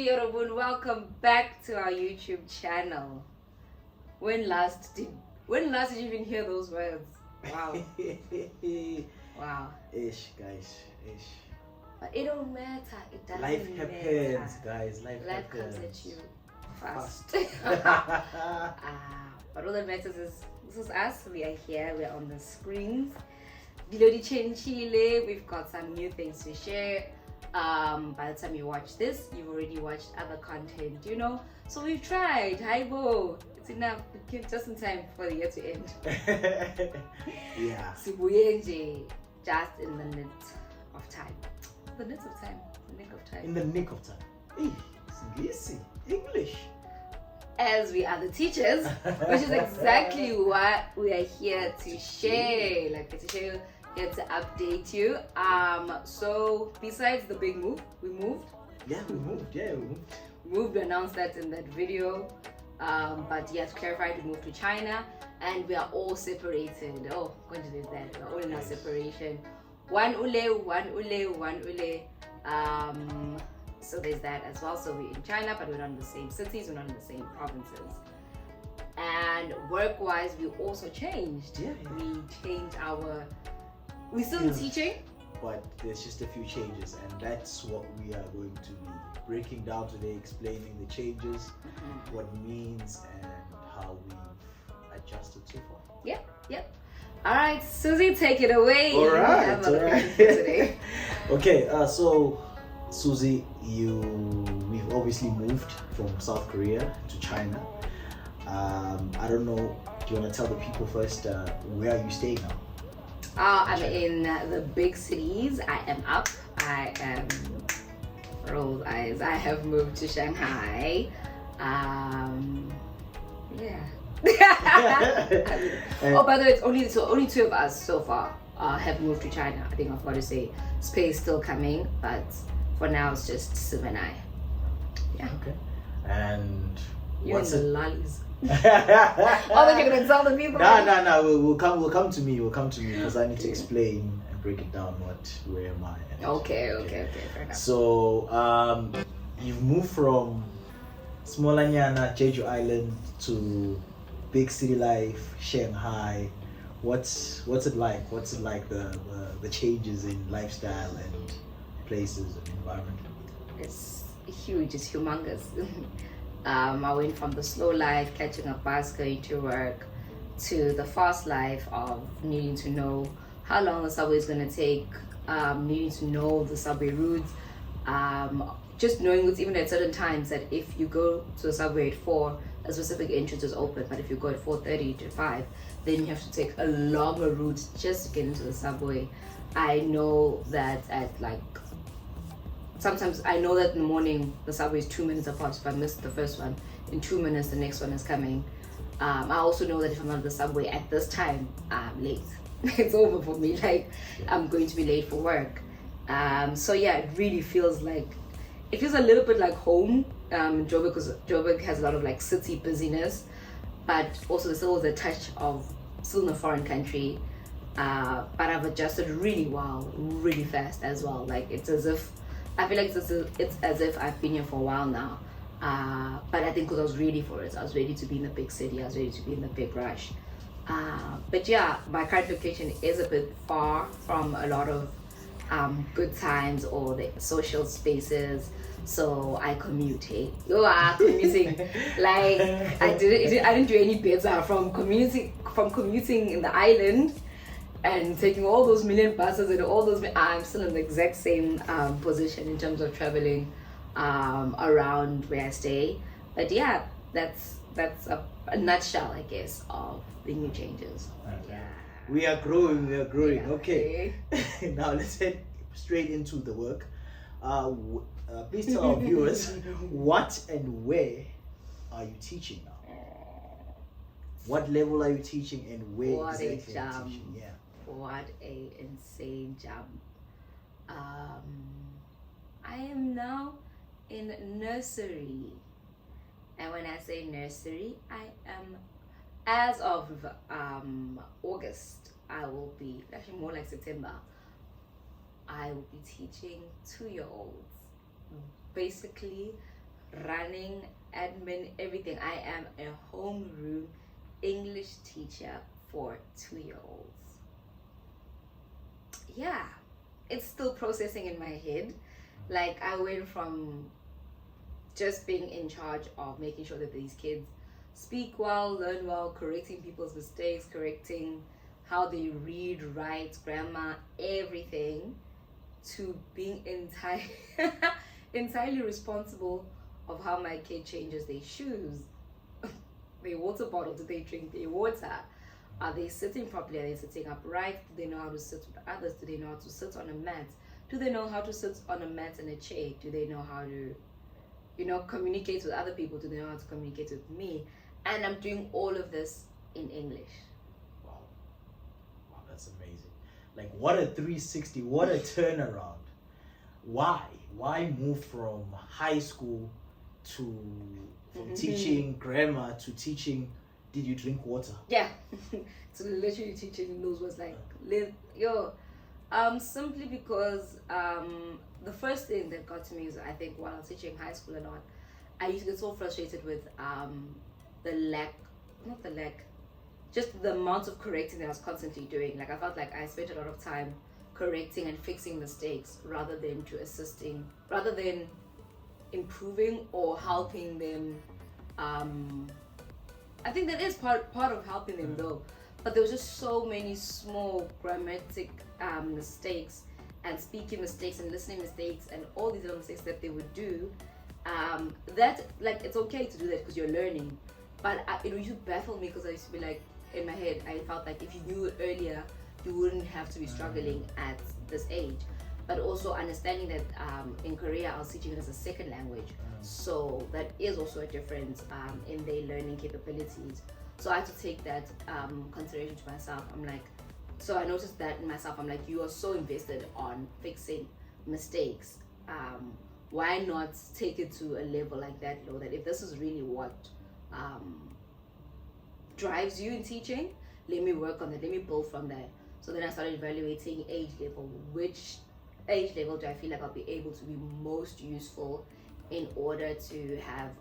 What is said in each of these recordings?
Yorobun, welcome back to our YouTube channel. When last did you even hear those words? Wow. Wow. Ish, guys. Ish. But it don't matter. It doesn't Life happens, matter. guys. Life Comes happens. at you fast. But all that matters is this is us. We are here. We are on the screens. Dilodi Chile. We've got some new things to share. By the time you watch this, you've already watched other content, So we've tried. Haibo. It's enough. It came just in time for the year to end. Yeah. Sibuyenje, just in the nick of time. The nick of time. The nick of time. In the nick of time. English. As we are the teachers, which is exactly what we are here to share. Here to update you. So besides the big move, we moved. Yeah, we moved. We moved. We announced that in that video. But yes, clarified, we moved to China, and we are all separated. Oh, going to do that. We're all in our separation. One ule. So there's that as well. So we're in China, but we're not in the same cities. We're not in the same provinces. And work-wise, we also changed. Yeah. We changed our. We're still teaching, but there's just a few changes, and that's what we are going to be breaking down today, explaining the changes, what it means, and how we've adjusted so far. Yep. All right, Susie, take it away. All right. Today. Okay, so Susie, we've obviously moved from South Korea to China. I don't know. Do you want to tell the people first? Where are you staying now? I'm in the big cities. I am up. I am rolled eyes. I have moved to Shanghai. Yeah. Oh, by the way, it's only two of us so far have moved to China. I think I've got to say Space still coming, but for now it's just Sim and I. Yeah. Okay. And what's the lollies? Oh, they're gonna tell the people. No. We'll come to me. Because I need to explain and break it down. Where am I? Okay, fair enough. So, you've moved from Smolanyana, Jeju Island to big city life, Shanghai. What's it like? What's it like the changes in lifestyle and places and environment? It's huge. It's humongous. I went from the slow life, catching a bus, going to work, to the fast life of needing to know how long the subway is going to take, needing to know the subway routes, just knowing what's even at certain times that if you go to the subway at 4, a specific entrance is open, but if you go at 4:30 to 5, then you have to take a longer route just to get into the subway. I know that sometimes I know that in the morning the subway is 2 minutes apart. If I missed the first one, in 2 minutes the next one is coming. I also know that if I'm not at the subway at this time, I'm late. It's over for me. I'm going to be late for work. So yeah, it really feels a little bit like home. Joburg, because Joburg has a lot of city busyness, but also there's still a touch of still in a foreign country. But I've adjusted really well, really fast as well. It's as if I feel like it's as if I've been here for a while now. But I think because I was ready for it. I was ready to be in the big city. I was ready to be in the big rush. But yeah, my current location is a bit far from a lot of good times or the social spaces. So I commute. Hey, commuting. I didn't do any better from commuting in the island and taking all those million buses and all those. I'm still in the exact same position in terms of traveling around where I stay. But yeah, that's a nutshell, I guess, of the new changes. Okay. Yeah. We are growing. Yeah, Okay. Now let's head straight into the work. Please tell our viewers what and where are you teaching now? What level are you teaching and where What exactly a are you jump. teaching? Yeah. What a insane jump. I am now in nursery. And when I say nursery, I am, as of August, I will be, actually more like September, I will be teaching 2-year-olds. Basically, running, admin, everything. I am a homeroom English teacher for 2-year-olds. Yeah, it's still processing in my head. Like, I went from just being in charge of making sure that these kids speak well, learn well, correcting people's mistakes, correcting how they read, write, grammar, everything, to being entirely responsible of how my kid changes their shoes, their water bottle. Do they drink their water? Are they sitting properly? Are they sitting upright? Do they know how to sit with others? Do they know how to sit on a mat? Do they know how to sit on a mat and a chair? Do they know how to, communicate with other people? Do they know how to communicate with me? And I'm doing all of this in English. Wow, that's amazing. Like, what a 360, what a turnaround. Why move from high school to teaching grammar to teaching did you drink water? Yeah. To literally teaching those was like, simply because the first thing that got to me is, I think, while I was teaching high school a lot, I used to get so frustrated with just the amount of correcting that I was constantly doing. Like, I felt like I spent a lot of time correcting and fixing mistakes rather than improving or helping them. I think that is part of helping them though, but there was just so many small grammatic mistakes and speaking mistakes and listening mistakes and all these little mistakes that they would do, that, like, it's okay to do that because you're learning, but it used to baffle me because I used to be like, in my head, I felt like if you knew it earlier, you wouldn't have to be struggling at this age. But also understanding that in Korea I was teaching it as a second language, so that is also a difference in their learning capabilities. So I had to take that consideration to myself. So I noticed that in myself. I'm like, you are so invested on fixing mistakes. Why not take it to a level like that, that if this is really what drives you in teaching, let me work on that, let me build from there. So then I started evaluating age level. Which age level do I feel like I'll be able to be most useful in order to have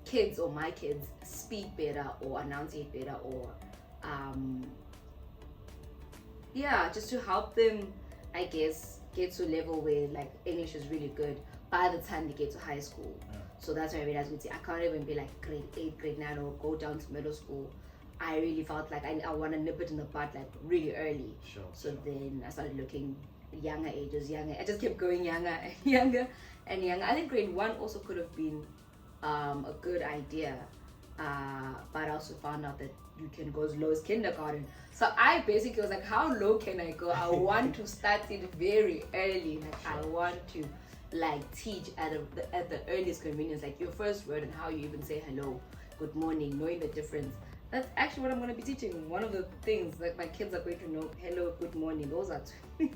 kids, or my kids, speak better or enunciate better, or just to help them, I guess, get to a level where, like, English is really good by the time they get to high school. So that's when I realized, I can't even be like grade 8, grade 9, or go down to middle school. I really felt like I want to nip it in the bud, like, really early. So then I started looking younger ages. I just kept going younger and younger and younger. I think grade 1 also could have been a good idea, but I also found out that you can go as low as kindergarten. So I basically was like, how low can I go? I want to start it very early. Like, I want to, like, teach at the earliest convenience, like your first word and how you even say hello, good morning, knowing the difference. That's actually what I'm going to be teaching. One of the things that my kids are going to know, hello, good morning. Those are two.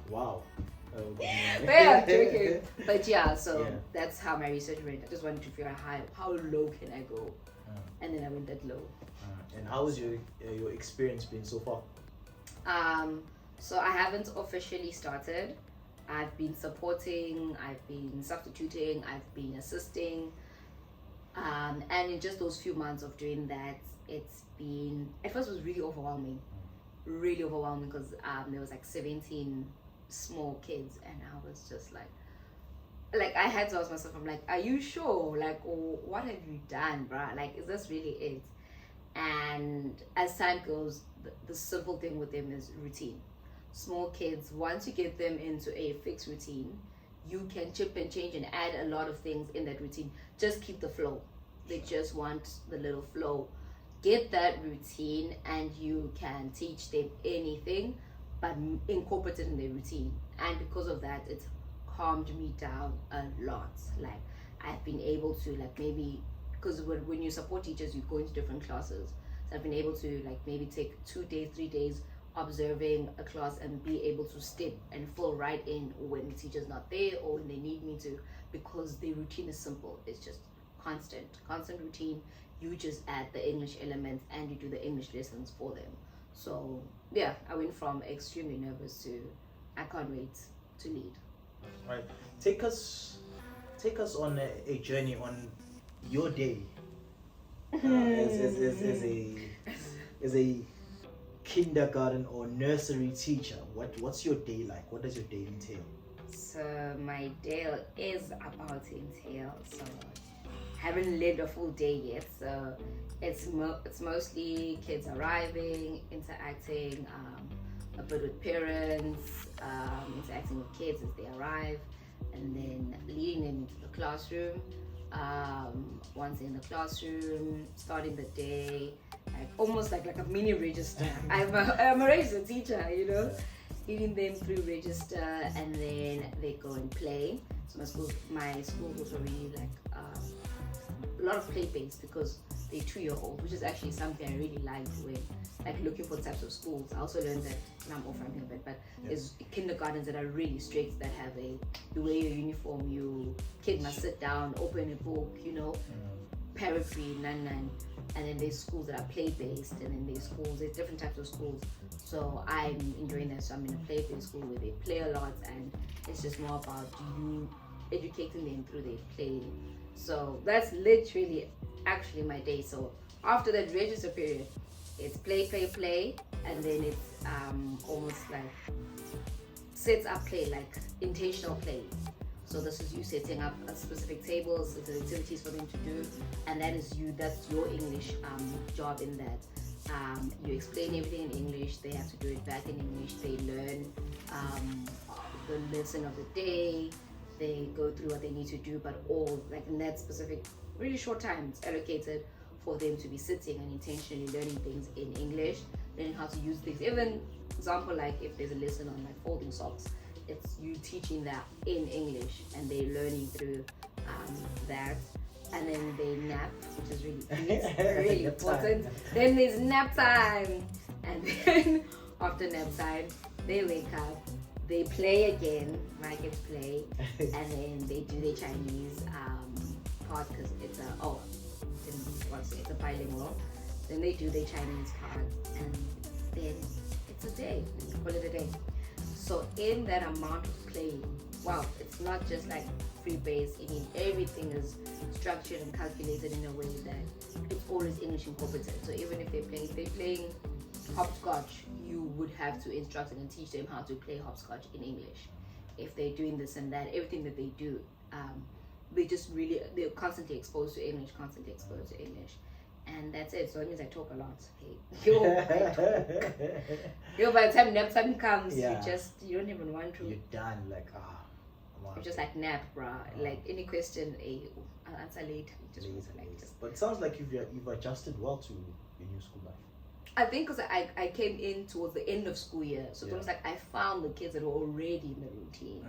Wow. Yeah, I'm joking. But that's how my research went. I just wanted to figure out how low can I go, and then I went that low. And how has your experience been so far? So I haven't officially started. I've been supporting, I've been substituting, I've been assisting, and in just those few months of doing that, it's been, at first it was really overwhelming because there was like 17 small kids, and I was just like I had to ask myself, I'm like, are you sure? Like, oh, what have you done, bruh? Like, is this really it? And as time goes, the simple thing with them is routine. Small kids, once you get them into a fixed routine, you can chip and change and add a lot of things in that routine. Just keep the flow. They just want the little flow. Get that routine and you can teach them anything, but incorporate it in their routine. And because of that, it's calmed me down a lot. Like, I've been able to, like, maybe, because when you support teachers, you go into different classes. So I've been able to, like, maybe take 2 days, 3 days observing a class and be able to step and fill right in when the teacher's not there or when they need me to, because the routine is simple. It's just constant routine. You just add the English elements and you do the English lessons for them. So yeah, I went from extremely nervous to I can't wait to lead. Right. Take us take us on a journey on your day as a kindergarten or nursery teacher. What's your day like? What does your day entail? So my day is about to entail. So haven't lived a full day yet. So it's mostly kids arriving, interacting a bit with parents, interacting with kids as they arrive, and then leading them into the classroom. Once in the classroom, starting the day, like almost like a mini register. I'm a register teacher, you know, leading them through register, and then they go and play. So my school was really like a lot of play based because they're 2-year-old, which is actually something I really liked when like looking for types of schools. I also learned that, and I'm off ramping a bit, but there's kindergartens that are really strict, that have you wear your uniform, kid must sit down, open a book, you know, parent free, and then there's schools that are play based, and then there's different types of schools. So I'm enjoying that. So I'm in a play based school where they play a lot, and it's just more about you educating them through their play. So that's literally actually my day. So after that register period, it's play, and then it's almost like sets up play, like intentional play. So this is you setting up a specific tables, it's activities for them to do, and that's your English job in that. You explain everything in English, they have to do it back in English, they learn the lesson of the day, they go through what they need to do, but all like in that specific really short time it's allocated for them to be sitting and intentionally learning things in English, learning how to use things. Even example, like if there's a lesson on like folding socks, it's you teaching that in English and they're learning through that. And then they nap, which is really important. Then there's nap time, and then after nap time they wake up, they play again, my kids play, and then they do their Chinese part because it's a bilingual. Then they do their Chinese part, and then it's a day. Let's call it a day. So in that amount of playing, wow, it's not just like free base. I mean, everything is structured and calculated in a way that it's always English incorporated. So even if they're playing hopscotch, you would have to instruct and teach them how to play hopscotch in English. If they're doing this and that, everything that they do, they're constantly exposed to English, and that's it. So it means I talk a lot. Hey, I talk. By the time nap time comes, you don't even want to. You're done. Like you're just like nap, bruh. Like any question, I'll answer later. But it sounds like you've adjusted well to your new school life. I think because I came in towards the end of school year, so it was like I found the kids that were already in the routine.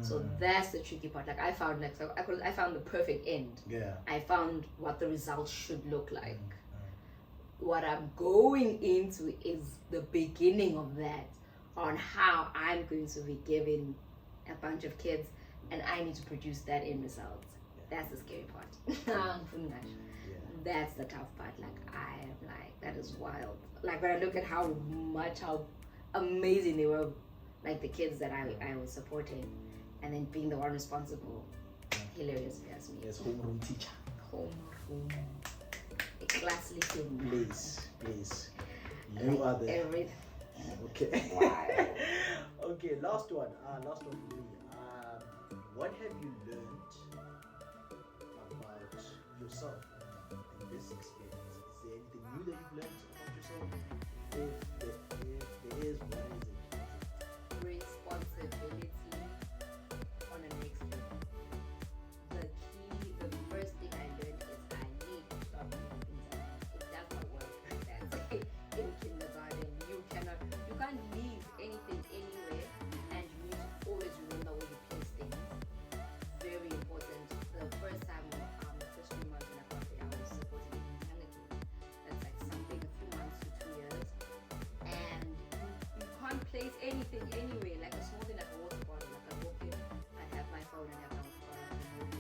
So that's the tricky part. Like I found I found the perfect end. Yeah. I found what the results should look like. What I'm going into is the beginning of that, on how I'm going to be given a bunch of kids, and I need to produce that end result. That's the scary part. That's the tough part. Like I am like, that is wild. Like when I look at how amazing they were, like the kids that I was supporting, and then being the one responsible, hilarious if you ask me. Yes, homeroom teacher. Homeroom. A class leading. Please. You are the everything. Okay. Wow. Okay, last one for me. What have you learned about yourself in this experience? Is there anything new that you've learned about yourself? If there is, what is it? Responsibility on the next level. The first thing I learned is I need to stop doing things like that. It does not work like that. In kindergarten, you can't leave anything anywhere, and you need to always remember where you place things. Very important. The first time, the first 3 months when I got there, I was supporting younger kids. That's like something a few months to 2 years, and you can't place anything anywhere. Like a small thing like a water bottle. Like I walk in, I'd have my phone and have my water bottle,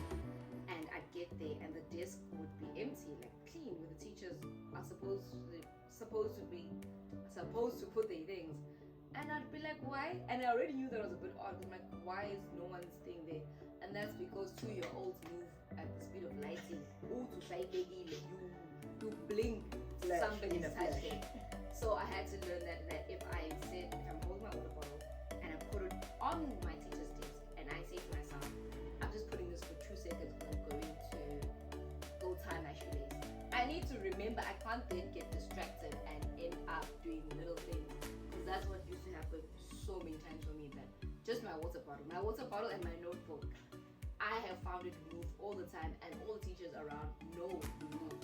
and I'd get there, and the desk would be empty, like clean, where the teachers are supposed to put their things. And I'd be like, why? And I already knew that was a bit odd. I'm like, why is no one's thing there? And that's because 2-year-olds move at the speed of lighting. Ooh, to say you blink, Flash, somebody's in a touched flash. it. So I had to learn that if I'm holding my water bottle and I put it on my teacher's desk and I say to myself, I'm just putting this for 2 seconds because I'm going to go tie my shoelace. I need to remember I can't then get distracted and end up doing little things, because that's what used to happen so many times for me. That just my water bottle and my notebook, I have found it move all the time, and all the teachers around know we move.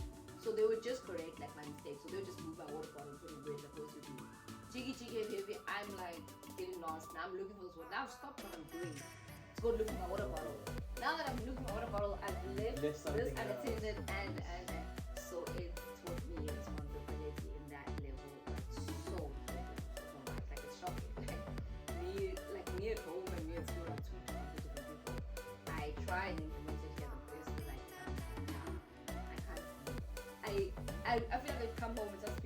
So they would just correct like my mistakes. So they would just move my water bottle and put it where it's supposed to be. Cheeky, heavy. I'm like getting lost. Now I'm looking for this water. Now I've stopped what I'm doing to go look for my water bottle. Now that I'm looking for my water bottle, I've left this unattended and so it taught me responsibility in that level. So much. Like it's shocking. Me at home and me at school are two different people. I try and implement it here, but this is like I can't. I feel like I come home and just